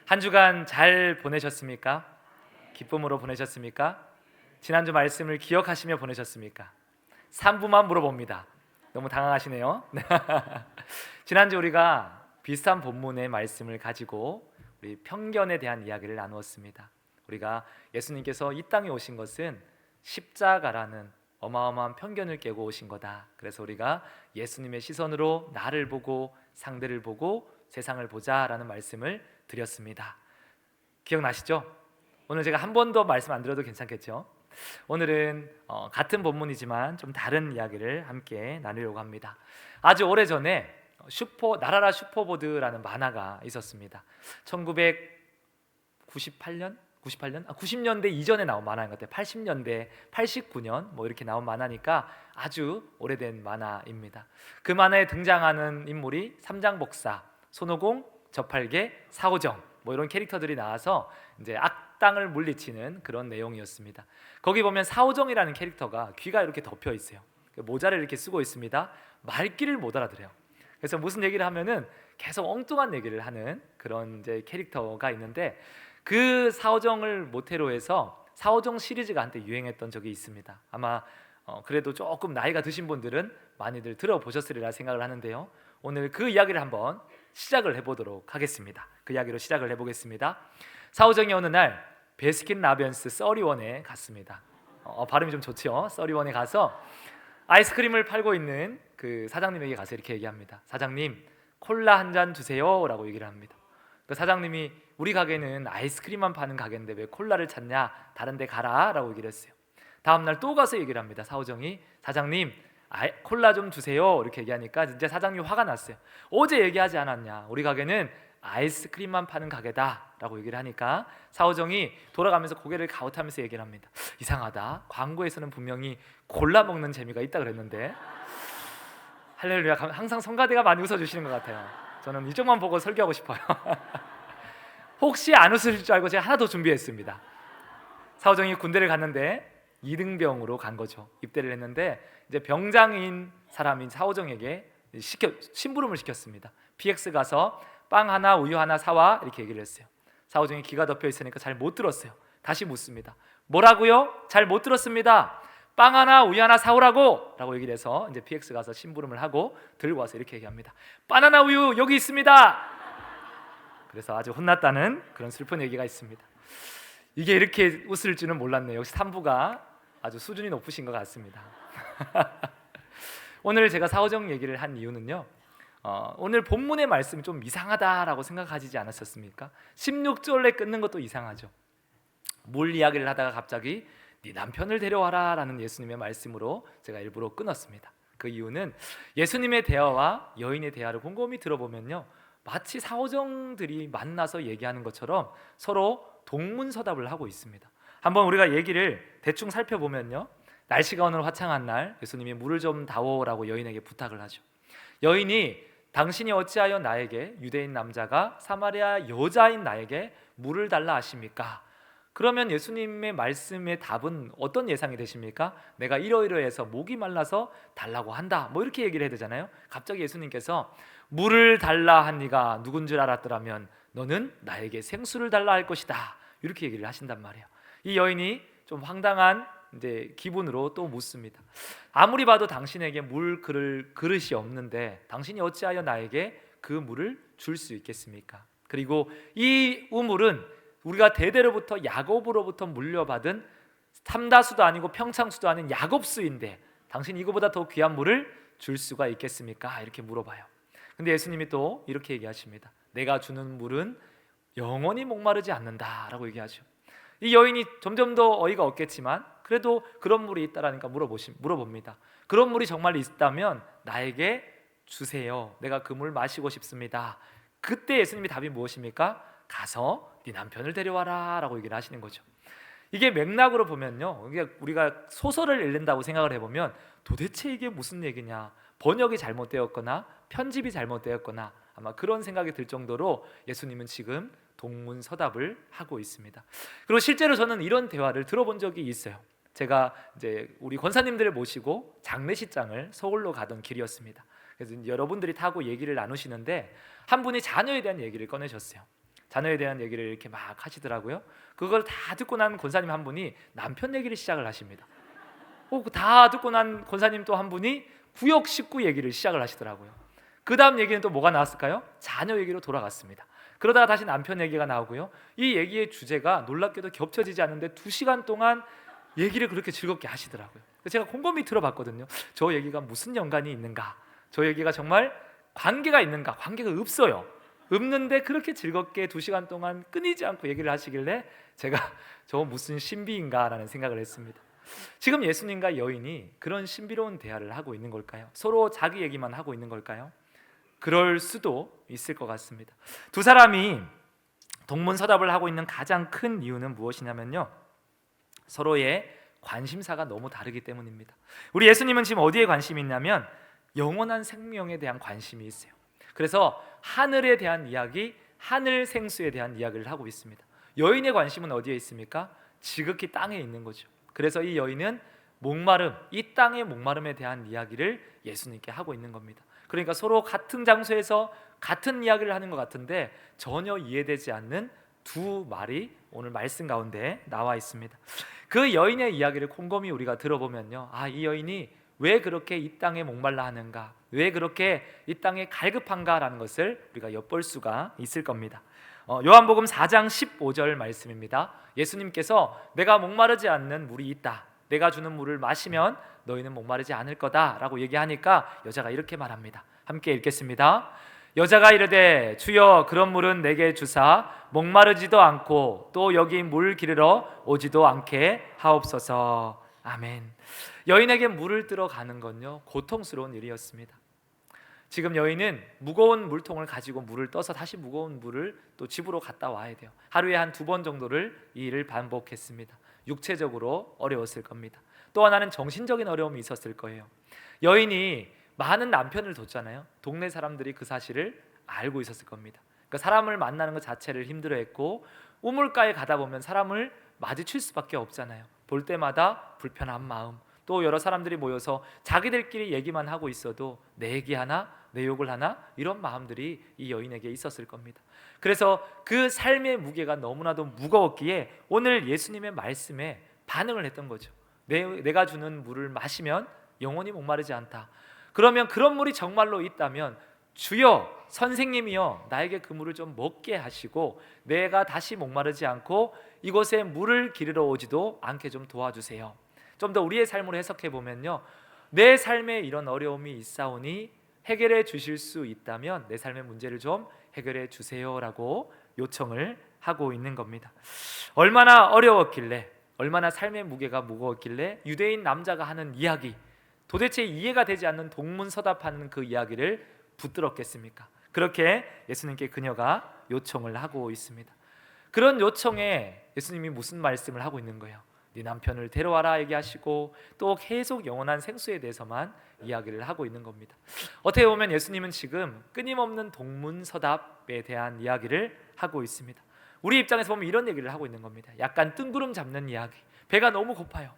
한 주간 잘 보내셨습니까? 기쁨으로 보내셨습니까? 지난주 말씀을 기억하시며 보내셨습니까? 3부만 물어봅니다. 너무 당황하시네요. 지난주 우리가 비슷한 본문의 말씀을 가지고 우리 편견에 대한 이야기를 나누었습니다. 우리가 예수님께서 이 땅에 오신 것은 십자가라는 어마어마한 편견을 깨고 오신 거다. 그래서 우리가 예수님의 시선으로 나를 보고 상대를 보고 세상을 보자라는 말씀을 드렸습니다. 기억나시죠? 오늘 제가 한 번 더 말씀 안 드려도 괜찮겠죠? 오늘은 같은 본문이지만 좀 다른 이야기를 함께 나누려고 합니다. 아주 오래전에 나라라 슈퍼보드라는 만화가 있었습니다. 90년대 이전에 나온 만화인 것 같아요. 80년대, 89년 뭐 이렇게 나온 만화니까 아주 오래된 만화입니다. 그 만화에 등장하는 인물이 삼장복사, 손오공, 저팔계, 사오정 뭐 이런 캐릭터들이 나와서 이제 악당을 물리치는 그런 내용이었습니다. 거기 보면 사오정이라는 캐릭터가 귀가 이렇게 덮여 있어요. 모자를 이렇게 쓰고 있습니다. 말귀를 못 알아들어요. 그래서 무슨 얘기를 하면은 계속 엉뚱한 얘기를 하는 그런 이제 캐릭터가 있는데, 그 사오정을 모태로 해서 사오정 시리즈가 한때 유행했던 적이 있습니다. 아마 그래도 조금 나이가 드신 분들은 많이들 들어보셨으리라 생각을 하는데요. 오늘 그 이야기를 한번 시작을 해보도록 하겠습니다. 그 이야기로 시작을 해보겠습니다. 사오정이 어느 날 베스킨라빈스 서리원에 갔습니다. 발음이 좀 좋죠? 서리원에 가서 아이스크림을 팔고 있는 그 사장님에게 가서 이렇게 얘기합니다. 사장님, 콜라 한 잔 주세요 라고 얘기를 합니다. 그 사장님이 우리 가게는 아이스크림만 파는 가게인데 왜 콜라를 찾냐, 다른 데 가라 라고 얘기를 했어요. 다음날 또 가서 얘기를 합니다. 사오정이, 사장님 콜라 좀 주세요 이렇게 얘기하니까 이제 사장님이 화가 났어요. 어제 얘기하지 않았냐, 우리 가게는 아이스크림만 파는 가게다 라고 얘기를 하니까 사오정이 돌아가면서 고개를 가웃하면서 얘기를 합니다. 이상하다, 광고에서는 분명히 골라 먹는 재미가 있다 그랬는데. 할렐루야, 항상 성가대가 많이 웃어주시는 것 같아요. 저는 이쪽만 보고 설교하고 싶어요. 혹시 안 웃으실 줄 알고 제가 하나 더 준비했습니다. 사오정이 군대를 갔는데 2등병으로 간 거죠. 입대를 했는데 이제 병장인 사람인 사오정에게 심부름을 시켰습니다. PX 가서 빵 하나 우유 하나 사와 이렇게 얘기를 했어요. 사오정이 귀가 덮여 있으니까 잘 못 들었어요. 다시 묻습니다. 뭐라고요? 잘 못 들었습니다. 빵 하나 우유 하나 사오라고 라고 얘기를 해서 이제 PX 가서 심부름을 하고 들고 와서 이렇게 얘기합니다. 바나나 우유 여기 있습니다. 그래서 아주 혼났다는 그런 슬픈 얘기가 있습니다. 이게 이렇게 웃을 줄은 몰랐네요. 역시 3부가 아주 수준이 높으신 것 같습니다. 오늘 제가 사오정 얘기를 한 이유는요, 오늘 본문의 말씀이 좀 이상하다라고 생각하시지 않으셨습니까? 16절에 끊는 것도 이상하죠. 물 이야기를 하다가 갑자기 네 남편을 데려와라 라는 예수님의 말씀으로 제가 일부러 끊었습니다. 그 이유는 예수님의 대화와 여인의 대화를 곰곰이 들어보면요, 마치 사오정들이 만나서 얘기하는 것처럼 서로 동문서답을 하고 있습니다. 한번 우리가 얘기를 대충 살펴보면요, 날씨가 오늘 화창한 날 예수님이 물을 좀 다오라고 여인에게 부탁을 하죠. 여인이 당신이 어찌하여 나에게, 유대인 남자가 사마리아 여자인 나에게 물을 달라 하십니까? 그러면 예수님의 말씀의 답은 어떤 예상이 되십니까? 내가 이러이러해서 목이 말라서 달라고 한다 뭐 이렇게 얘기를 해야 되잖아요. 갑자기 예수님께서 물을 달라 한 네가 누군 줄 알았더라면 너는 나에게 생수를 달라 할 것이다 이렇게 얘기를 하신단 말이에요. 이 여인이 좀 황당한 이제 기분으로 또 묻습니다. 아무리 봐도 당신에게 물 그릇이 없는데 당신이 어찌하여 나에게 그 물을 줄 수 있겠습니까? 그리고 이 우물은 우리가 대대로부터 야곱으로부터 물려받은 삼다수도 아니고 평창수도 아닌 야곱수인데 당신이 이거보다 더 귀한 물을 줄 수가 있겠습니까? 이렇게 물어봐요. 근데 예수님이 또 이렇게 얘기하십니다. 내가 주는 물은 영원히 목마르지 않는다라고 얘기하죠. 이 여인이 점점 더 어이가 없겠지만 그래도 그런 물이 있다라니까 물어봅니다. 그런 물이 정말 있다면 나에게 주세요. 내가 그 물 마시고 싶습니다. 그때 예수님의 답이 무엇입니까? 가서 네 남편을 데려와라 라고 얘기를 하시는 거죠. 이게 맥락으로 보면요, 이게 우리가 소설을 읽는다고 생각을 해보면 도대체 이게 무슨 얘기냐, 번역이 잘못되었거나 편집이 잘못되었거나 아마 그런 생각이 들 정도로 예수님은 지금 동문서답을 하고 있습니다. 그리고 실제로 저는 이런 대화를 들어본 적이 있어요. 제가 이제 우리 권사님들을 모시고 장례식장을 서울로 가던 길이었습니다. 그래서 여러분들이 타고 얘기를 나누시는데 한 분이 자녀에 대한 얘기를 꺼내셨어요. 자녀에 대한 얘기를 이렇게 막 하시더라고요. 그걸 다 듣고 난 권사님 한 분이 남편 얘기를 시작을 하십니다. 다 듣고 난 권사님 또 한 분이 구역 식구 얘기를 시작을 하시더라고요. 그 다음 얘기는 또 뭐가 나왔을까요? 자녀 얘기로 돌아갔습니다. 그러다가 다시 남편 얘기가 나오고요. 이 얘기의 주제가 놀랍게도 겹쳐지지 않는데 2시간 동안 얘기를 그렇게 즐겁게 하시더라고요. 제가 곰곰이 들어봤거든요. 저 얘기가 무슨 연관이 있는가? 저 얘기가 정말 관계가 있는가? 관계가 없어요. 없는데 그렇게 즐겁게 2시간 동안 끊이지 않고 얘기를 하시길래 제가 저 무슨 신비인가라는 생각을 했습니다. 지금 예수님과 여인이 그런 신비로운 대화를 하고 있는 걸까요? 서로 자기 얘기만 하고 있는 걸까요? 그럴 수도 있을 것 같습니다. 두 사람이 동문서답을 하고 있는 가장 큰 이유는 무엇이냐면요, 서로의 관심사가 너무 다르기 때문입니다. 우리 예수님은 지금 어디에 관심이 있냐면 영원한 생명에 대한 관심이 있어요. 그래서 하늘에 대한 이야기, 하늘 생수에 대한 이야기를 하고 있습니다. 여인의 관심은 어디에 있습니까? 지극히 땅에 있는 거죠. 그래서 이 여인은 목마름, 이 땅의 목마름에 대한 이야기를 예수님께 하고 있는 겁니다. 그러니까 서로 같은 장소에서 같은 이야기를 하는 것 같은데 전혀 이해되지 않는 두 말이 오늘 말씀 가운데 나와 있습니다. 그 여인의 이야기를 곰곰이 우리가 들어보면요, 이 여인이 왜 그렇게 이 땅에 목말라 하는가, 왜 그렇게 이 땅에 갈급한가라는 것을 우리가 엿볼 수가 있을 겁니다. 요한복음 4장 15절 말씀입니다. 예수님께서 내가 목마르지 않는 물이 있다, 내가 주는 물을 마시면 너희는 목마르지 않을 거다라고 얘기하니까 여자가 이렇게 말합니다. 함께 읽겠습니다. 여자가 이르되 주여 그런 물은 내게 주사 목마르지도 않고 또 여기 물 기르러 오지도 않게 하옵소서. 아멘. 여인에게 물을 뜨러 가는 건요, 고통스러운 일이었습니다. 지금 여인은 무거운 물통을 가지고 물을 떠서 다시 무거운 물을 또 집으로 갖다 와야 돼요. 하루에 한 2번 정도를 이 일을 반복했습니다. 육체적으로 어려웠을 겁니다. 또 하나는 정신적인 어려움이 있었을 거예요. 여인이 많은 남편을 뒀잖아요. 동네 사람들이 그 사실을 알고 있었을 겁니다. 그러니까 사람을 만나는 것 자체를 힘들어했고, 우물가에 가다 보면 사람을 마주칠 수밖에 없잖아요. 볼 때마다 불편한 마음, 또 여러 사람들이 모여서 자기들끼리 얘기만 하고 있어도 내 얘기 하나, 내 욕을 하나, 이런 마음들이 이 여인에게 있었을 겁니다. 그래서 그 삶의 무게가 너무나도 무거웠기에 오늘 예수님의 말씀에 반응을 했던 거죠. 내가 주는 물을 마시면 영원히 목마르지 않다. 그러면 그런 물이 정말로 있다면 주여, 선생님이여, 나에게 그 물을 좀 먹게 하시고 내가 다시 목마르지 않고 이곳에 물을 기르러 오지도 않게 좀 도와주세요. 좀 더 우리의 삶으로 해석해 보면요, 내 삶에 이런 어려움이 있사오니 해결해 주실 수 있다면 내 삶의 문제를 좀 해결해 주세요라고 요청을 하고 있는 겁니다. 얼마나 어려웠길래, 얼마나 삶의 무게가 무거웠길래 유대인 남자가 하는 이야기, 도대체 이해가 되지 않는 동문서답하는 그 이야기를 붙들었겠습니까? 그렇게 예수님께 그녀가 요청을 하고 있습니다. 그런 요청에 예수님이 무슨 말씀을 하고 있는 거예요? 네 남편을 데려와라 얘기하시고 또 계속 영원한 생수에 대해서만 이야기를 하고 있는 겁니다. 어떻게 보면 예수님은 지금 끊임없는 동문서답에 대한 이야기를 하고 있습니다. 우리 입장에서 보면 이런 얘기를 하고 있는 겁니다. 약간 뜬구름 잡는 이야기. 배가 너무 고파요.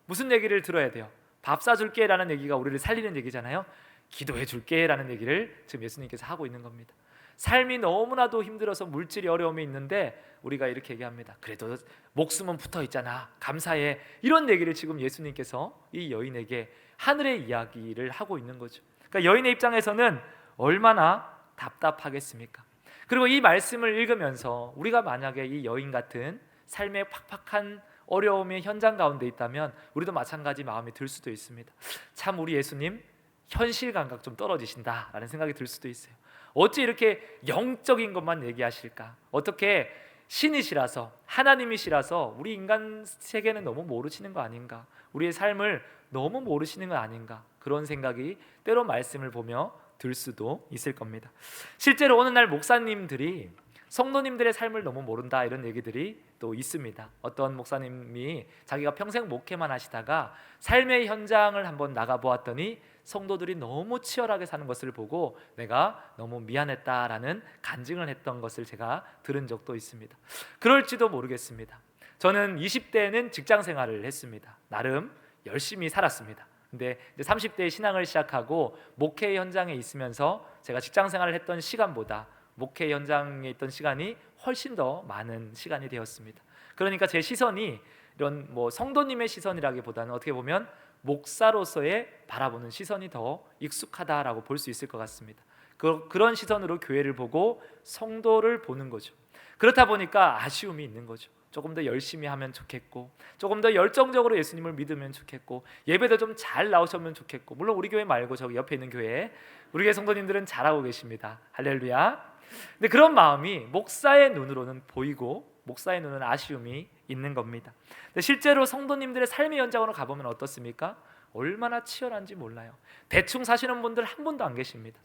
무슨 얘기를 들어야 돼요? 밥 사줄게 라는 얘기가 우리를 살리는 얘기잖아요. 기도해 줄게 라는 얘기를 지금 예수님께서 하고 있는 겁니다. 삶이 너무나도 힘들어서 물질이 어려움이 있는데 우리가 이렇게 얘기합니다. 그래도 목숨은 붙어 있잖아, 감사해, 이런 얘기를 지금 예수님께서 이 여인에게 하늘의 이야기를 하고 있는 거죠. 그러니까 여인의 입장에서는 얼마나 답답하겠습니까? 그리고 이 말씀을 읽으면서 우리가 만약에 이 여인 같은 삶의 팍팍한 어려움의 현장 가운데 있다면 우리도 마찬가지 마음이 들 수도 있습니다. 참 우리 예수님 현실 감각 좀 떨어지신다라는 생각이 들 수도 있어요. 어찌 이렇게 영적인 것만 얘기하실까? 어떻게 신이시라서, 하나님이시라서 우리 인간 세계는 너무 모르시는 거 아닌가? 우리의 삶을 너무 모르시는 거 아닌가? 그런 생각이 때로 말씀을 보며 들 수도 있을 겁니다. 실제로 어느 날 목사님들이 성도님들의 삶을 너무 모른다 이런 얘기들이 또 있습니다. 어떤 목사님이 자기가 평생 목회만 하시다가 삶의 현장을 한번 나가보았더니 성도들이 너무 치열하게 사는 것을 보고 내가 너무 미안했다라는 간증을 했던 것을 제가 들은 적도 있습니다. 그럴지도 모르겠습니다. 저는 20대에는 직장 생활을 했습니다. 나름 열심히 살았습니다. 근데 이제 30대에 신앙을 시작하고 목회 현장에 있으면서 제가 직장 생활을 했던 시간보다 목회 현장에 있던 시간이 훨씬 더 많은 시간이 되었습니다. 그러니까 제 시선이 이런 성도님의 시선이라기보다는 어떻게 보면 목사로서의 바라보는 시선이 더 익숙하다라고 볼 수 있을 것 같습니다. 그런 시선으로 교회를 보고 성도를 보는 거죠. 그렇다 보니까 아쉬움이 있는 거죠. 조금 더 열심히 하면 좋겠고, 조금 더 열정적으로 예수님을 믿으면 좋겠고, 예배도 좀 잘 나오셨으면 좋겠고, 물론 우리 교회 말고 저기 옆에 있는 교회, 우리 교회 성도님들은 잘하고 계십니다. 할렐루야. 근데 그런 마음이 목사의 눈으로는 보이고 목사의 눈은 아쉬움이 있는 겁니다. 근데 실제로 성도님들의 삶의 현장으로 가보면 어떻습니까? 얼마나 치열한지 몰라요. 대충 사시는 분들 한 분도 안 계십니다.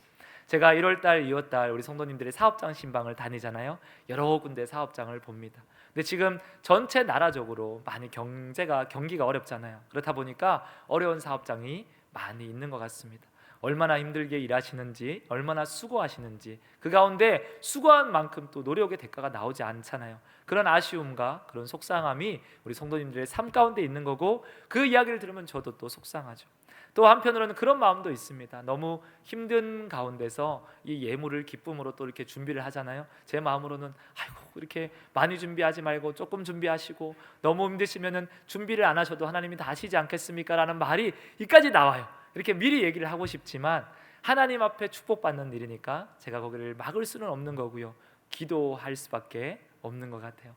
제가 1월달, 2월달 우리 성도님들의 사업장 신방을 다니잖아요. 여러 군데 사업장을 봅니다. 근데 지금 전체 나라적으로 많이 경기가 어렵잖아요. 그렇다 보니까 어려운 사업장이 많이 있는 것 같습니다. 얼마나 힘들게 일하시는지, 얼마나 수고하시는지, 그 가운데 수고한 만큼 또 노력의 대가가 나오지 않잖아요. 그런 아쉬움과 그런 속상함이 우리 성도님들의 삶 가운데 있는 거고, 그 이야기를 들으면 저도 또 속상하죠. 또 한편으로는 그런 마음도 있습니다. 너무 힘든 가운데서 이 예물을 기쁨으로 또 이렇게 준비를 하잖아요. 제 마음으로는 아이고, 이렇게 많이 준비하지 말고 조금 준비하시고, 너무 힘드시면은 준비를 안 하셔도 하나님이 다 하시지 않겠습니까? 라는 말이 이까지 나와요. 이렇게 미리 얘기를 하고 싶지만 하나님 앞에 축복받는 일이니까 제가 거기를 막을 수는 없는 거고요. 기도할 수밖에 없는 것 같아요.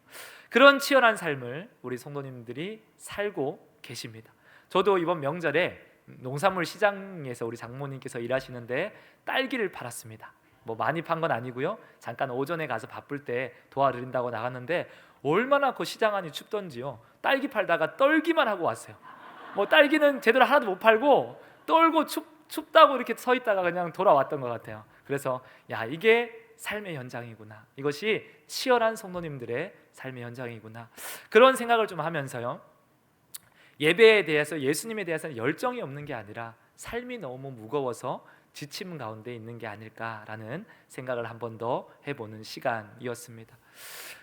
그런 치열한 삶을 우리 성도님들이 살고 계십니다. 저도 이번 명절에 농산물 시장에서 우리 장모님께서 일하시는데 딸기를 팔았습니다. 많이 판 건 아니고요. 잠깐 오전에 가서 바쁠 때 도와드린다고 나갔는데 얼마나 그 시장 안이 춥던지요. 딸기 팔다가 떨기만 하고 왔어요. 딸기는 제대로 하나도 못 팔고 떨고 춥다고 이렇게 서 있다가 그냥 돌아왔던 것 같아요. 그래서 이게 삶의 현장이구나. 이것이 치열한 성도님들의 삶의 현장이구나. 그런 생각을 좀 하면서요. 예배에 대해서, 예수님에 대해서는 열정이 없는 게 아니라 삶이 너무 무거워서 지침 가운데 있는 게 아닐까라는 생각을 한 번 더 해보는 시간이었습니다.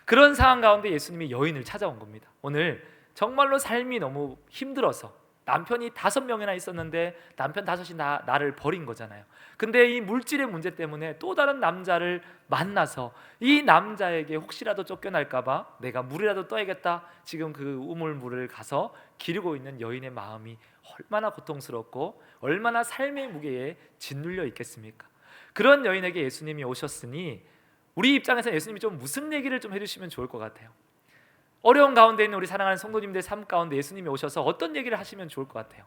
그런 상황 가운데 예수님이 여인을 찾아온 겁니다. 오늘 정말로 삶이 너무 힘들어서 남편이 5명이나 있었는데 남편 5이 나를 버린 거잖아요. 근데 이 물질의 문제 때문에 또 다른 남자를 만나서 이 남자에게 혹시라도 쫓겨날까 봐 내가 물이라도 떠야겠다, 지금 그 우물물을 가서 기르고 있는 여인의 마음이 얼마나 고통스럽고 얼마나 삶의 무게에 짓눌려 있겠습니까? 그런 여인에게 예수님이 오셨으니 우리 입장에서 예수님이 좀 무슨 얘기를 좀 해주시면 좋을 것 같아요. 어려운 가운데 있는 우리 사랑하는 성도님들의 삶 가운데 예수님이 오셔서 어떤 얘기를 하시면 좋을 것 같아요?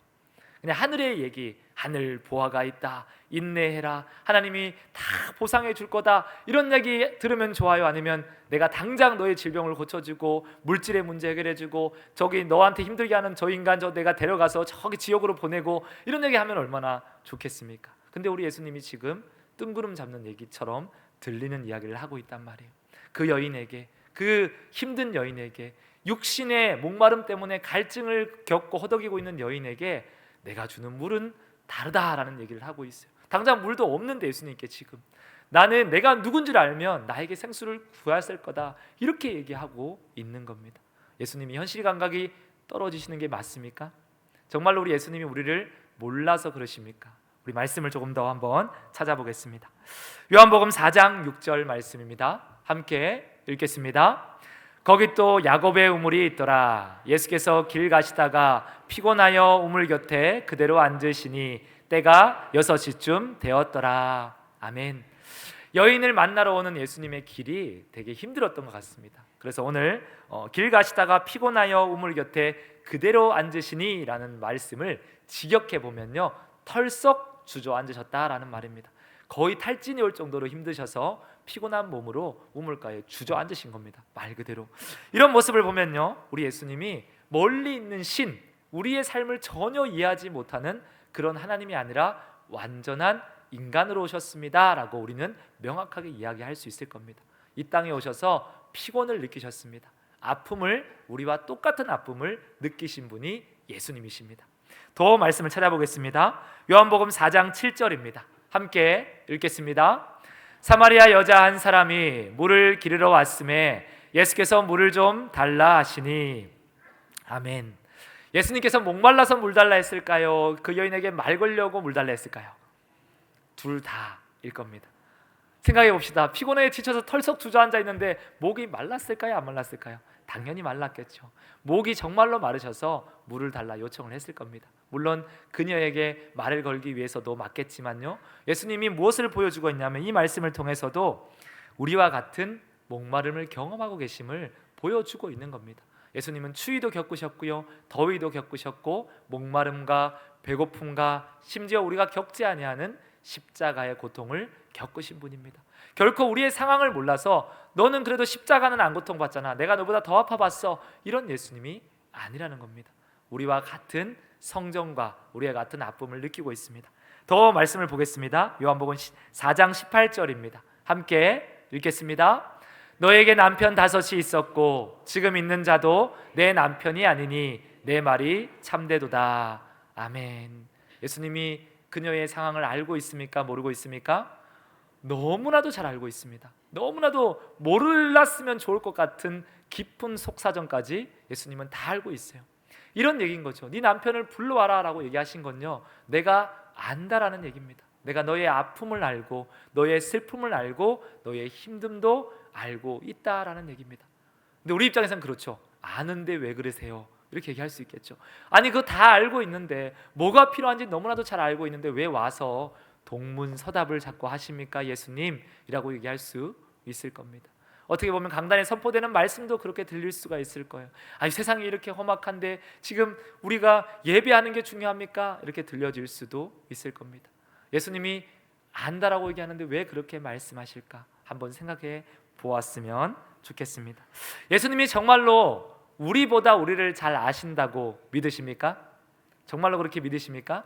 그냥 하늘의 얘기, 하늘 보아가 있다, 인내해라, 하나님이 다 보상해 줄 거다, 이런 얘기 들으면 좋아요? 아니면 내가 당장 너의 질병을 고쳐주고 물질의 문제 해결해주고 저기 너한테 힘들게 하는 저 인간 내가 데려가서 저기 지옥으로 보내고, 이런 얘기 하면 얼마나 좋겠습니까? 근데 우리 예수님이 지금 뜬구름 잡는 얘기처럼 들리는 이야기를 하고 있단 말이에요. 그 여인에게, 그 힘든 여인에게, 육신의 목마름 때문에 갈증을 겪고 허덕이고 있는 여인에게 내가 주는 물은 다르다라는 얘기를 하고 있어요. 당장 물도 없는데 예수님께 지금 나는 내가 누군지를 알면 나에게 생수를 구하실 거다, 이렇게 얘기하고 있는 겁니다. 예수님이 현실 감각이 떨어지시는 게 맞습니까? 정말로 우리 예수님이 우리를 몰라서 그러십니까? 우리 말씀을 조금 더 한번 찾아보겠습니다. 요한복음 4장 6절 말씀입니다. 함께 읽겠습니다. 거기 또 야곱의 우물이 있더라. 예수께서 길 가시다가 피곤하여 우물 곁에 그대로 앉으시니 때가 6시쯤 되었더라. 아멘. 여인을 만나러 오는 예수님의 길이 되게 힘들었던 것 같습니다. 그래서 오늘 길 가시다가 피곤하여 우물 곁에 그대로 앉으시니 라는 말씀을 직역해 보면요, 털썩 주저앉으셨다라는 말입니다. 거의 탈진이 올 정도로 힘드셔서 피곤한 몸으로 우물가에 주저앉으신 겁니다. 말 그대로. 이런 모습을 보면요, 우리 예수님이 멀리 있는 신, 우리의 삶을 전혀 이해하지 못하는 그런 하나님이 아니라 완전한 인간으로 오셨습니다 라고 우리는 명확하게 이야기할 수 있을 겁니다. 이 땅에 오셔서 피곤을 느끼셨습니다. 아픔을, 우리와 똑같은 아픔을 느끼신 분이 예수님이십니다. 더 말씀을 찾아보겠습니다. 요한복음 4장 7절입니다. 함께 읽겠습니다. 사마리아 여자 한 사람이 물을 기르러 왔음에 예수께서 물을 좀 달라 하시니. 아멘. 예수님께서 목말라서 물 달라 했을까요? 그 여인에게 말 걸려고 물 달라 했을까요? 둘 다일 겁니다. 생각해 봅시다. 피곤해 지쳐서 털썩 주저앉아 있는데 목이 말랐을까요? 안 말랐을까요? 당연히 말랐겠죠. 목이 정말로 마르셔서 물을 달라 요청을 했을 겁니다. 물론 그녀에게 말을 걸기 위해서도 맞겠지만요, 예수님이 무엇을 보여주고 있냐면 이 말씀을 통해서도 우리와 같은 목마름을 경험하고 계심을 보여주고 있는 겁니다. 예수님은 추위도 겪으셨고요, 더위도 겪으셨고, 목마름과 배고픔과 심지어 우리가 겪지 아니하는 십자가의 고통을 겪으신 분입니다. 결코 우리의 상황을 몰라서 너는 그래도 십자가는 안 고통받잖아, 내가 너보다 더 아파봤어, 이런 예수님이 아니라는 겁니다. 우리와 같은 성정과 우리와 같은 아픔을 느끼고 있습니다. 더 말씀을 보겠습니다. 요한복음 4장 18절입니다. 함께 읽겠습니다. 너에게 남편 5이 있었고 지금 있는 자도 내 남편이 아니니 내 말이 참되도다. 아멘. 예수님이 그녀의 상황을 알고 있습니까? 모르고 있습니까? 너무나도 잘 알고 있습니다. 너무나도 몰랐으면 좋을 것 같은 깊은 속사정까지 예수님은 다 알고 있어요. 이런 얘기인 거죠. 네 남편을 불러와라 라고 얘기하신 건요, 내가 안다라는 얘기입니다. 내가 너의 아픔을 알고 너의 슬픔을 알고 너의 힘듦도 알고 있다라는 얘기입니다. 근데 우리 입장에서는 그렇죠. 아는데 왜 그러세요? 이렇게 얘기할 수 있겠죠. 아니 그거 다 알고 있는데, 뭐가 필요한지 너무나도 잘 알고 있는데 왜 와서 동문서답을 자꾸 하십니까 예수님? 이라고 얘기할 수 있을 겁니다. 어떻게 보면 강단에 선포되는 말씀도 그렇게 들릴 수가 있을 거예요. 아니 세상이 이렇게 험악한데 지금 우리가 예배하는 게 중요합니까? 이렇게 들려질 수도 있을 겁니다. 예수님이 안다라고 얘기하는데 왜 그렇게 말씀하실까? 한번 생각해 보았으면 좋겠습니다. 예수님이 정말로 우리보다 우리를 잘 아신다고 믿으십니까? 정말로 그렇게 믿으십니까?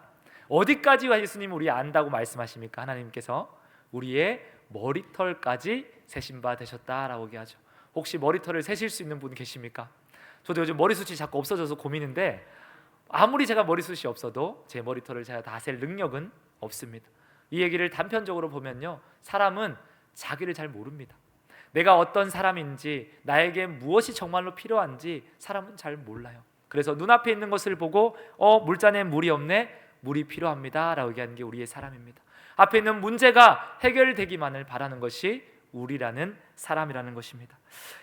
어디까지 예수님이 우리 안다고 말씀하십니까? 하나님께서 우리의 머리털까지 세신 바 되셨다라고 얘기하죠. 혹시 머리털을 세실 수 있는 분 계십니까? 저도 요즘 머리숱이 자꾸 없어져서 고민인데, 아무리 제가 머리숱이 없어도 제 머리털을 제가 다 셀 능력은 없습니다. 이 얘기를 단편적으로 보면요, 사람은 자기를 잘 모릅니다. 내가 어떤 사람인지, 나에게 무엇이 정말로 필요한지 사람은 잘 몰라요. 그래서 눈앞에 있는 것을 보고 물잔에 물이 없네, 물이 필요합니다 라고 얘기하는 게 우리의 사람입니다. 앞에 있는 문제가 해결되기만을 바라는 것이 우리라는 사람이라는 것입니다.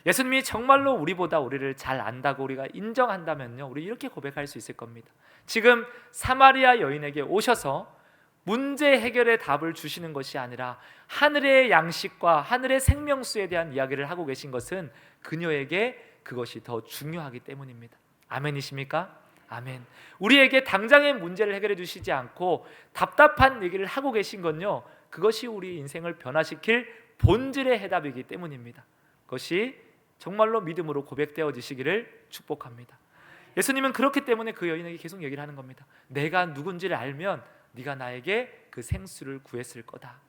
예수님이 정말로 우리보다 우리를 잘 안다고 우리가 인정한다면요, 우리 이렇게 고백할 수 있을 겁니다. 지금 사마리아 여인에게 오셔서 문제 해결의 답을 주시는 것이 아니라 하늘의 양식과 하늘의 생명수에 대한 이야기를 하고 계신 것은 그녀에게 그것이 더 중요하기 때문입니다. 아멘이십니까? 아멘. 우리에게 당장의 문제를 해결해 주시지 않고 답답한 얘기를 하고 계신 건요, 그것이 우리 인생을 변화시킬 본질의 해답이기 때문입니다. 그것이 정말로 믿음으로 고백되어지시기를 축복합니다. 예수님은 그렇기 때문에 그 여인에게 계속 얘기를 하는 겁니다. 내가 누군지를 알면 네가 나에게 그 생수를 구했을 거다.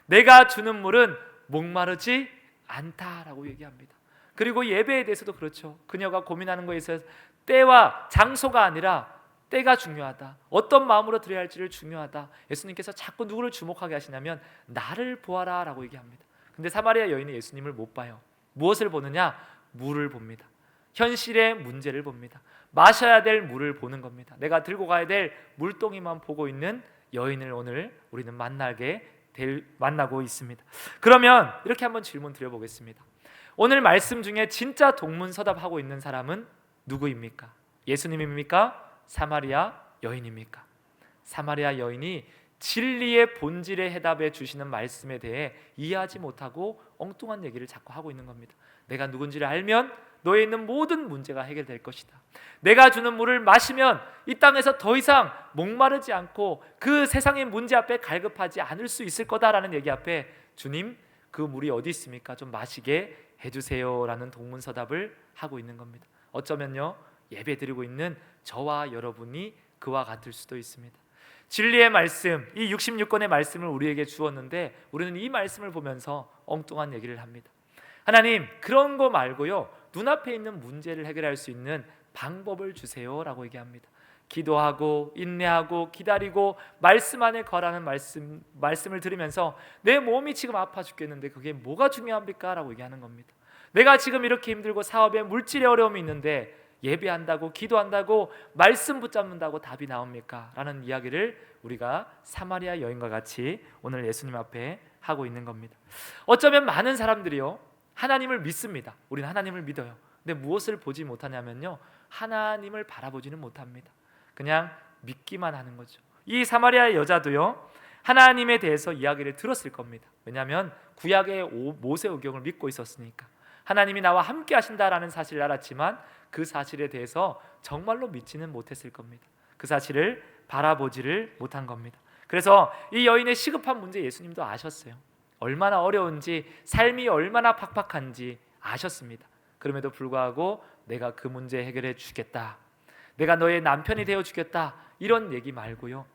내가 주는 물은 목마르지 않다라고 얘기합니다. 그리고 예배에 대해서도 그렇죠. 그녀가 고민하는 것에 있어서 때와 장소가 아니라 때가 중요하다, 어떤 마음으로 드려야 할지를 중요하다. 예수님께서 자꾸 누구를 주목하게 하시냐면 나를 보아라 라고 얘기합니다. 근데 사마리아 여인은 예수님을 못 봐요. 무엇을 보느냐? 물을 봅니다. 현실의 문제를 봅니다. 마셔야 될 물을 보는 겁니다. 내가 들고 가야 될 물동이만 보고 있는 여인을 오늘 우리는 만나고 있습니다. 그러면 이렇게 한번 질문 드려보겠습니다. 오늘 말씀 중에 진짜 동문서답하고 있는 사람은 누구입니까? 예수님입니까? 사마리아 여인입니까? 사마리아 여인이 진리의 본질의 해답해 주시는 말씀에 대해 이해하지 못하고 엉뚱한 얘기를 자꾸 하고 있는 겁니다. 내가 누군지를 알면 너에 있는 모든 문제가 해결될 것이다. 내가 주는 물을 마시면 이 땅에서 더 이상 목마르지 않고 그 세상의 문제 앞에 갈급하지 않을 수 있을 거다라는 얘기 앞에 주님, 그 물이 어디 있습니까? 좀 마시게 해주세요 라는 동문서답을 하고 있는 겁니다. 어쩌면요, 예배드리고 있는 저와 여러분이 그와 같을 수도 있습니다. 진리의 말씀, 이 66권의 말씀을 우리에게 주었는데 우리는 이 말씀을 보면서 엉뚱한 얘기를 합니다. 하나님, 그런 거 말고요, 눈앞에 있는 문제를 해결할 수 있는 방법을 주세요 라고 얘기합니다. 기도하고 인내하고 기다리고 말씀 안에 거라는 말씀을 들으면서 내 몸이 지금 아파 죽겠는데 그게 뭐가 중요합니까? 라고 얘기하는 겁니다. 내가 지금 이렇게 힘들고 사업에 물질의 어려움이 있는데 예배한다고 기도한다고 말씀 붙잡는다고 답이 나옵니까? 라는 이야기를 우리가 사마리아 여인과 같이 오늘 예수님 앞에 하고 있는 겁니다. 어쩌면 많은 사람들이요 하나님을 믿습니다. 우리는 하나님을 믿어요. 근데 무엇을 보지 못하냐면요 하나님을 바라보지는 못합니다. 그냥 믿기만 하는 거죠. 이 사마리아 여자도요 하나님에 대해서 이야기를 들었을 겁니다. 왜냐하면 구약의 모세오경을 믿고 있었으니까. 하나님이 나와 함께 하신다라는 사실을 알았지만 그 사실에 대해서 정말로 믿지는 못했을 겁니다. 그 사실을 바라보지를 못한 겁니다. 그래서 이 여인의 시급한 문제 예수님도 아셨어요. 얼마나 어려운지, 삶이 얼마나 팍팍한지 아셨습니다. 그럼에도 불구하고 내가 그 문제 해결해 주겠다, 내가 너의 남편이 되어 주겠다, 이런 얘기 말고요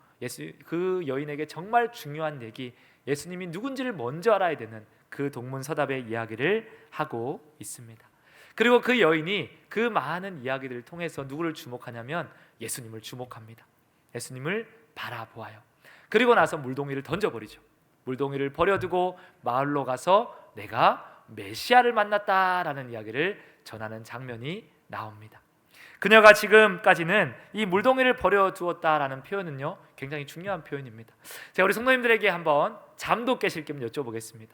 그 여인에게 정말 중요한 얘기, 예수님이 누군지를 먼저 알아야 되는 그 동문서답의 이야기를 하고 있습니다. 그리고 그 여인이 그 많은 이야기들을 통해서 누구를 주목하냐면 예수님을 주목합니다. 예수님을 바라보아요. 그리고 나서 물동이를 던져버리죠. 물동이를 버려두고 마을로 가서 내가 메시아를 만났다라는 이야기를 전하는 장면이 나옵니다. 그녀가 지금까지는 이 물동이를 버려두었다라는 표현은요 굉장히 중요한 표현입니다. 제가 우리 성도님들에게 한번 잠도 깨실 겸 여쭤보겠습니다.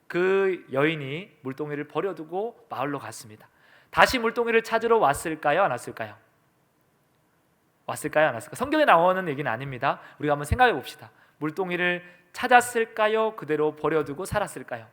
그 여인이 물동이를 버려두고 마을로 갔습니다. 다시 물동이를 찾으러 왔을까요? 안 왔을까요? 왔을까요? 안 왔을까요? 성경에 나오는 얘기는 아닙니다. 우리가 한번 생각해 봅시다. 물동이를 찾았을까요? 그대로 버려두고 살았을까요?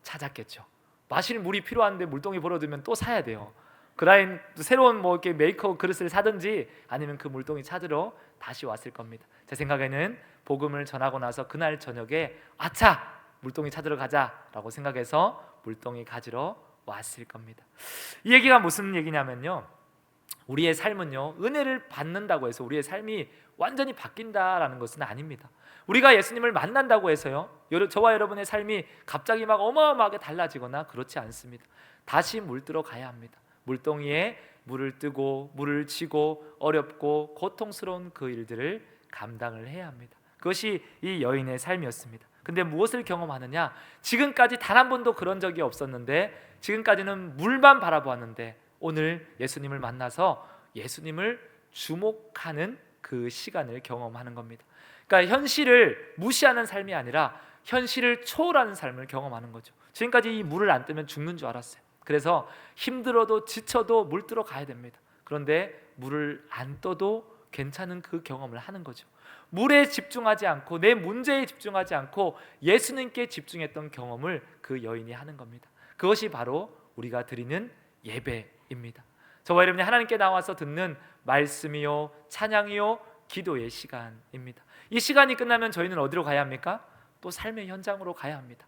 찾았겠죠. 마실 물이 필요한데 물동이 버려두면 또 사야 돼요. 그라인 새로운 뭐 이렇게 메이커 그릇을 사든지 아니면 그 물동이 찾으러 다시 왔을 겁니다. 제 생각에는 복음을 전하고 나서 그날 저녁에 아차! 물동이 찾으러 가자라고 생각해서 물동이 가지러 왔을 겁니다. 이 얘기가 무슨 얘기냐면요 우리의 삶은요 은혜를 받는다고 해서 우리의 삶이 완전히 바뀐다라는 것은 아닙니다. 우리가 예수님을 만난다고 해서요 저와 여러분의 삶이 갑자기 막 어마어마하게 달라지거나 그렇지 않습니다. 다시 물들어 가야 합니다. 물동이에 물을 뜨고 물을 치고 어렵고 고통스러운 그 일들을 감당을 해야 합니다. 그것이 이 여인의 삶이었습니다. 근데 무엇을 경험하느냐? 지금까지 단 한 번도 그런 적이 없었는데 지금까지는 물만 바라보았는데 오늘 예수님을 만나서 예수님을 주목하는 그 시간을 경험하는 겁니다. 그러니까 현실을 무시하는 삶이 아니라 현실을 초월하는 삶을 경험하는 거죠. 지금까지 이 물을 안 뜨면 죽는 줄 알았어요. 그래서 힘들어도 지쳐도 물 뜨러 가야 됩니다. 그런데 물을 안 떠도 괜찮은 그 경험을 하는 거죠. 물에 집중하지 않고 내 문제에 집중하지 않고 예수님께 집중했던 경험을 그 여인이 하는 겁니다. 그것이 바로 우리가 드리는 예배입니다. 저와 여러분이 하나님께 나와서 듣는 말씀이요 찬양이요 기도의 시간입니다. 이 시간이 끝나면 저희는 어디로 가야 합니까? 또 삶의 현장으로 가야 합니다.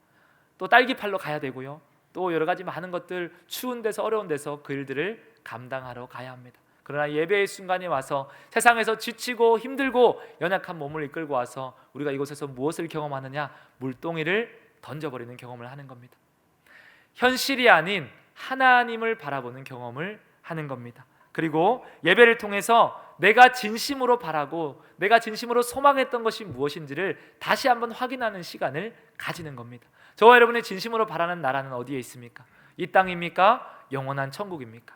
또 딸기 팔러 가야 되고요 또 여러 가지 많은 것들 추운 데서 어려운 데서 그 일들을 감당하러 가야 합니다. 그러나 예배의 순간에 와서 세상에서 지치고 힘들고 연약한 몸을 이끌고 와서 우리가 이곳에서 무엇을 경험하느냐? 물동이를 던져버리는 경험을 하는 겁니다. 현실이 아닌 하나님을 바라보는 경험을 하는 겁니다. 그리고 예배를 통해서 내가 진심으로 바라고 내가 진심으로 소망했던 것이 무엇인지를 다시 한번 확인하는 시간을 가지는 겁니다. 저와 여러분의 진심으로 바라는 나라는 어디에 있습니까? 이 땅입니까? 영원한 천국입니까?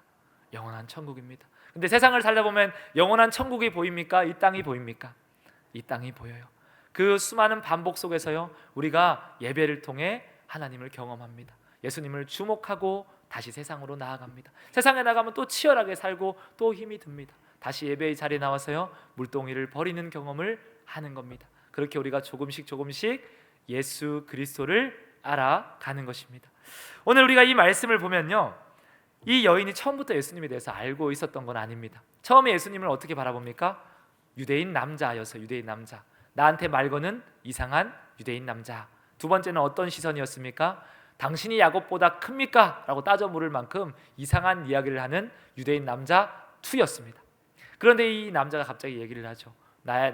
영원한 천국입니다. 근데 세상을 살다 보면 영원한 천국이 보입니까? 이 땅이 보입니까? 이 땅이 보여요. 그 수많은 반복 속에서요 우리가 예배를 통해 하나님을 경험합니다. 예수님을 주목하고 다시 세상으로 나아갑니다. 세상에 나가면 또 치열하게 살고 또 힘이 듭니다. 다시 예배의 자리에 나와서요 물동이를 버리는 경험을 하는 겁니다. 그렇게 우리가 조금씩 예수 그리스도를 알아가는 것입니다. 오늘 우리가 이 말씀을 보면요 이 여인이 처음부터 예수님에 대해서 알고 있었던 건 아닙니다. 처음에 예수님을 어떻게 바라봅니까? 유대인 남자여서 유대인 남자, 나한테 말 거는 이상한 유대인 남자. 두 번째는 어떤 시선이었습니까? 당신이 야곱보다 큽니까? 라고 따져 물을 만큼 이상한 이야기를 하는 유대인 남자 2였습니다. 그런데 이 남자가 갑자기 얘기를 하죠.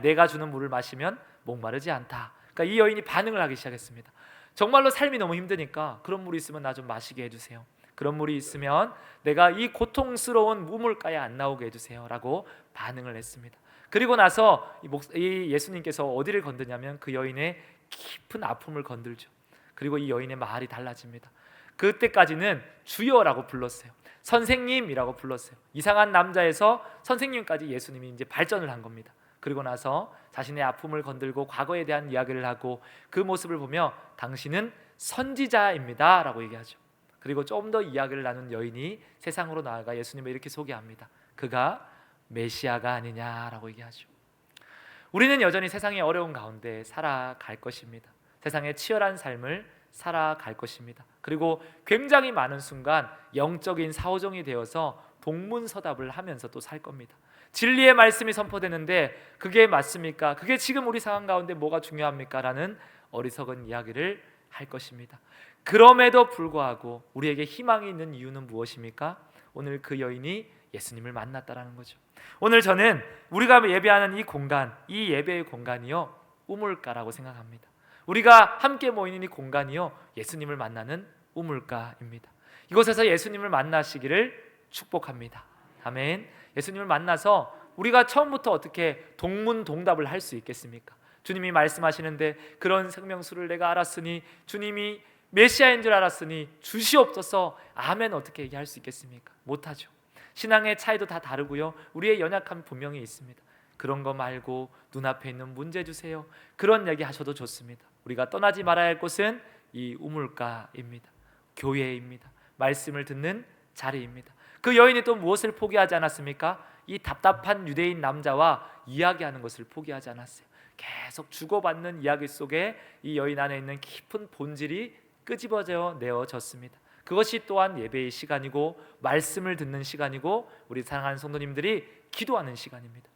내가 주는 물을 마시면 목마르지 않다. 그러니까 이 여인이 반응을 하기 시작했습니다. 정말로 삶이 너무 힘드니까 그런 물이 있으면 나 좀 마시게 해주세요. 그런 물이 있으면 내가 이 고통스러운 우물가에 안 나오게 해주세요 라고 반응을 했습니다. 그리고 나서 이 예수님께서 어디를 건드냐면 그 여인의 깊은 아픔을 건들죠. 그리고 이 여인의 말이 달라집니다. 그때까지는 주여라고 불렀어요. 선생님이라고 불렀어요. 이상한 남자에서 선생님까지 예수님이 이제 발전을 한 겁니다. 그리고 나서 자신의 아픔을 건들고 과거에 대한 이야기를 하고 그 모습을 보며 당신은 선지자입니다 라고 얘기하죠. 그리고 좀 더 이야기를 나눈 여인이 세상으로 나아가 예수님을 이렇게 소개합니다. 그가 메시아가 아니냐라고 얘기하죠. 우리는 여전히 세상의 어려운 가운데 살아갈 것입니다. 세상의 치열한 삶을 살아갈 것입니다. 그리고 굉장히 많은 순간 영적인 사오정이 되어서 동문서답을 하면서 또 살 겁니다. 진리의 말씀이 선포되는데 그게 맞습니까? 그게 지금 우리 상황 가운데 뭐가 중요합니까? 라는 어리석은 이야기를 할 것입니다. 그럼에도 불구하고 우리에게 희망이 있는 이유는 무엇입니까? 오늘 그 여인이 예수님을 만났다라는 거죠. 오늘 저는 우리가 예배하는 이 공간, 이 예배의 공간이요 우물가라고 생각합니다. 우리가 함께 모이는 이 공간이요 예수님을 만나는 우물가입니다. 이곳에서 예수님을 만나시기를 축복합니다. 아멘. 예수님을 만나서 우리가 처음부터 어떻게 동문동답을 할 수 있겠습니까? 주님이 말씀하시는데 그런 생명수를 내가 알았으니, 주님이 메시아인 줄 알았으니 주시옵소서, 아멘 어떻게 얘기할 수 있겠습니까? 못하죠. 신앙의 차이도 다 다르고요, 우리의 연약함 분명히 있습니다. 그런 거 말고 눈앞에 있는 문제 주세요, 그런 얘기 하셔도 좋습니다. 우리가 떠나지 말아야 할 곳은 이 우물가입니다. 교회입니다. 말씀을 듣는 자리입니다. 그 여인이 또 무엇을 포기하지 않았습니까? 이 답답한 유대인 남자와 이야기하는 것을 포기하지 않았어요. 계속 주고받는 이야기 속에 이 여인 안에 있는 깊은 본질이 끄집어져 내어졌습니다. 그것이 또한 예배의 시간이고 말씀을 듣는 시간이고 우리 사랑하는 성도님들이 기도하는 시간입니다.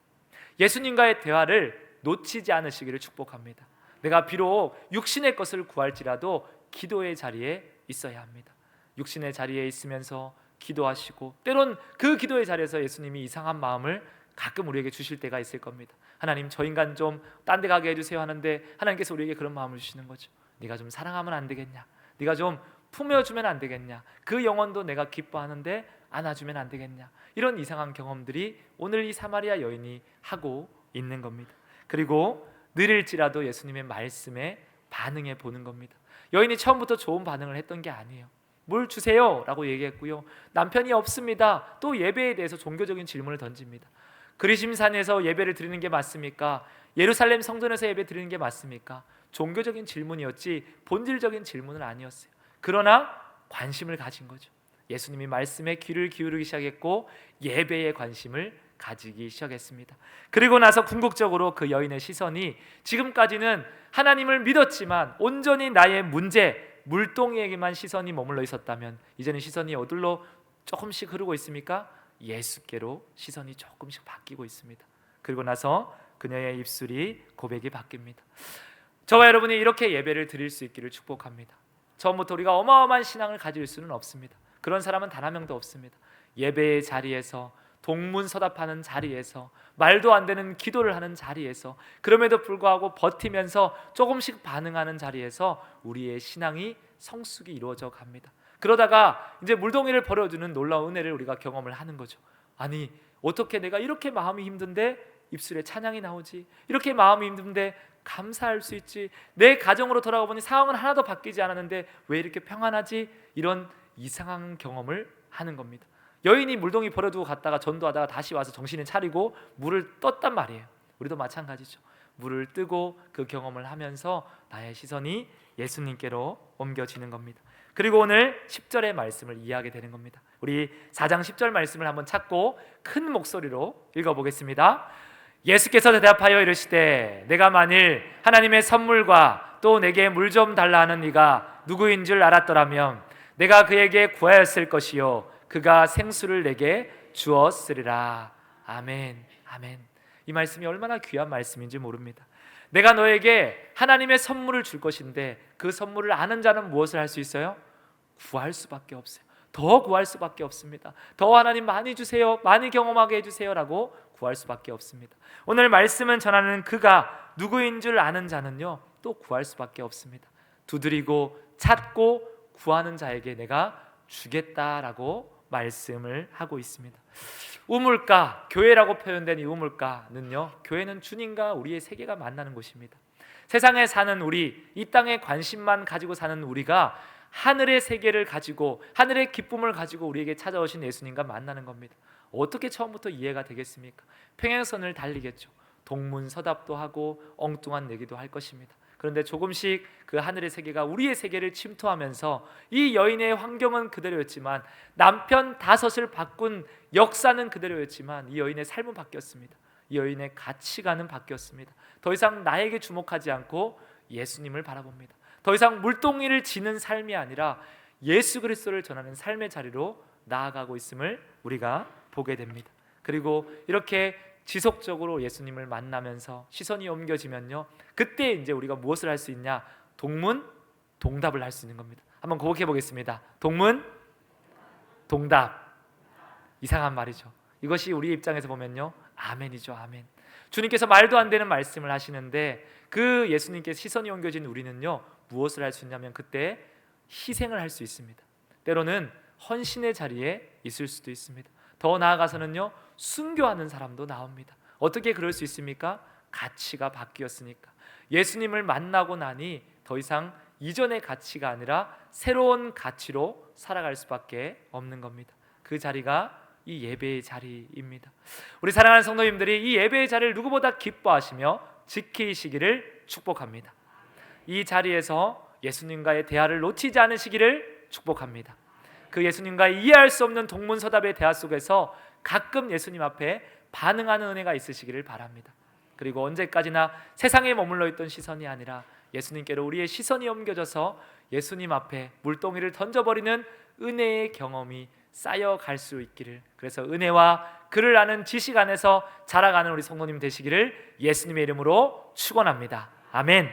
예수님과의 대화를 놓치지 않으시기를 축복합니다. 내가 비록 육신의 것을 구할지라도 기도의 자리에 있어야 합니다. 육신의 자리에 있으면서 기도하시고, 때론 그 기도의 자리에서 예수님이 이상한 마음을 가끔 우리에게 주실 때가 있을 겁니다. 하나님, 저 인간 좀 딴 데 가게 해주세요 하는데 하나님께서 우리에게 그런 마음을 주시는 거죠. 네가 좀 사랑하면 안 되겠냐? 네가 좀 품어주면 안 되겠냐? 그 영혼도 내가 기뻐하는데 안아주면 안 되겠냐? 이런 이상한 경험들이 오늘 이 사마리아 여인이 하고 있는 겁니다. 그리고 느릴지라도 예수님의 말씀에 반응해 보는 겁니다. 여인이 처음부터 좋은 반응을 했던 게 아니에요. 뭘 주세요 라고 얘기했고요, 남편이 없습니다. 또 예배에 대해서 종교적인 질문을 던집니다. 그리심산에서 예배를 드리는 게 맞습니까? 예루살렘 성전에서 예배 드리는 게 맞습니까? 종교적인 질문이었지 본질적인 질문은 아니었어요. 그러나 관심을 가진 거죠. 예수님이 말씀에 귀를 기울이기 시작했고 예배에 관심을 가지기 시작했습니다. 그리고 나서 궁극적으로 그 여인의 시선이 지금까지는 하나님을 믿었지만 온전히 나의 문제, 물동이에게만 시선이 머물러 있었다면 이제는 시선이 어디로 조금씩 흐르고 있습니까? 예수께로 시선이 조금씩 바뀌고 있습니다. 그리고 나서 그녀의 입술이 고백이 바뀝니다. 저와 여러분이 이렇게 예배를 드릴 수 있기를 축복합니다. 처음부터 우리가 어마어마한 신앙을 가질 수는 없습니다. 그런 사람은 단 한 명도 없습니다. 예배의 자리에서, 동문서답하는 자리에서, 말도 안 되는 기도를 하는 자리에서, 그럼에도 불구하고 버티면서 조금씩 반응하는 자리에서 우리의 신앙이 성숙이 이루어져 갑니다. 그러다가 이제 물동이를 버려주는 놀라운 은혜를 우리가 경험을 하는 거죠. 아니, 어떻게 내가 이렇게 마음이 힘든데 입술에 찬양이 나오지? 이렇게 마음이 힘든데 감사할 수 있지? 내 가정으로 돌아가 보니 상황은 하나도 바뀌지 않았는데 왜 이렇게 평안하지? 이런 이상한 경험을 하는 겁니다. 여인이 물동이 버려두고 갔다가 전도하다가 다시 와서 정신을 차리고 물을 떴단 말이에요. 우리도 마찬가지죠. 물을 뜨고 그 경험을 하면서 나의 시선이 예수님께로 옮겨지는 겁니다. 그리고 오늘 10절의 말씀을 이해하게 되는 겁니다. 우리 4장 10절 말씀을 한번 찾고 큰 목소리로 읽어보겠습니다. 예수께서 대답하여 이르시되 내가 만일 하나님의 선물과 또 내게 물 좀 달라 하는 이가 누구인 줄 알았더라면 내가 그에게 구하였을 것이요 그가 생수를 내게 주었으리라. 아멘. 아멘. 이 말씀이 얼마나 귀한 말씀인지 모릅니다. 내가 너에게 하나님의 선물을 줄 것인데 그 선물을 아는 자는 무엇을 할 수 있어요? 구할 수밖에 없어요. 더 구할 수밖에 없습니다. 더 하나님 많이 주세요, 많이 경험하게 해주세요 라고 구할 수밖에 없습니다. 오늘 말씀은 전하는 그가 누구인 줄 아는 자는요 또 구할 수밖에 없습니다. 두드리고 찾고 구하는 자에게 내가 주겠다라고 말씀을 하고 있습니다. 우물가, 교회라고 표현된 이 우물가는요, 교회는 주님과 우리의 세계가 만나는 곳입니다. 세상에 사는 우리, 이 땅에 관심만 가지고 사는 우리가 하늘의 세계를 가지고 하늘의 기쁨을 가지고 우리에게 찾아오신 예수님과 만나는 겁니다. 어떻게 처음부터 이해가 되겠습니까? 평행선을 달리겠죠. 동문서답도 하고 엉뚱한 얘기도 할 것입니다. 그런데 조금씩 그 하늘의 세계가 우리의 세계를 침투하면서 이 여인의 환경은 그대로였지만, 남편 5을 바꾼 역사는 그대로였지만, 이 여인의 삶은 바뀌었습니다. 이 여인의 가치관은 바뀌었습니다. 더 이상 나에게 주목하지 않고 예수님을 바라봅니다. 더 이상 물동이를 지는 삶이 아니라 예수 그리스도를 전하는 삶의 자리로 나아가고 있음을 우리가 보게 됩니다. 그리고 이렇게 지속적으로 예수님을 만나면서 시선이 옮겨지면요, 그때 이제 우리가 무엇을 할 수 있냐? 동문동답을 할 수 있는 겁니다. 한번 고백해 보겠습니다. 동문동답. 이상한 말이죠. 이것이 우리 입장에서 보면요, 아멘이죠. 아멘. 주님께서 말도 안 되는 말씀을 하시는데 그 예수님께 시선이 옮겨진 우리는요, 무엇을 할 수 있냐면 그때 희생을 할 수 있습니다. 때로는 헌신의 자리에 있을 수도 있습니다. 더 나아가서는요, 순교하는 사람도 나옵니다. 어떻게 그럴 수 있습니까? 가치가 바뀌었으니까. 예수님을 만나고 나니 더 이상 이전의 가치가 아니라 새로운 가치로 살아갈 수밖에 없는 겁니다. 그 자리가 이 예배의 자리입니다. 우리 사랑하는 성도님들이 이 예배의 자리를 누구보다 기뻐하시며 지키시기를 축복합니다. 이 자리에서 예수님과의 대화를 놓치지 않으시기를 축복합니다. 그 예수님과의 이해할 수 없는 동문서답의 대화 속에서 가끔 예수님 앞에 반응하는 은혜가 있으시기를 바랍니다. 그리고 언제까지나 세상에 머물러 있던 시선이 아니라 예수님께로 우리의 시선이 옮겨져서 예수님 앞에 물동이를 던져버리는 은혜의 경험이 쌓여갈 수 있기를, 그래서 은혜와 그를 아는 지식 안에서 자라가는 우리 성도님 되시기를 예수님의 이름으로 축원합니다. 아멘.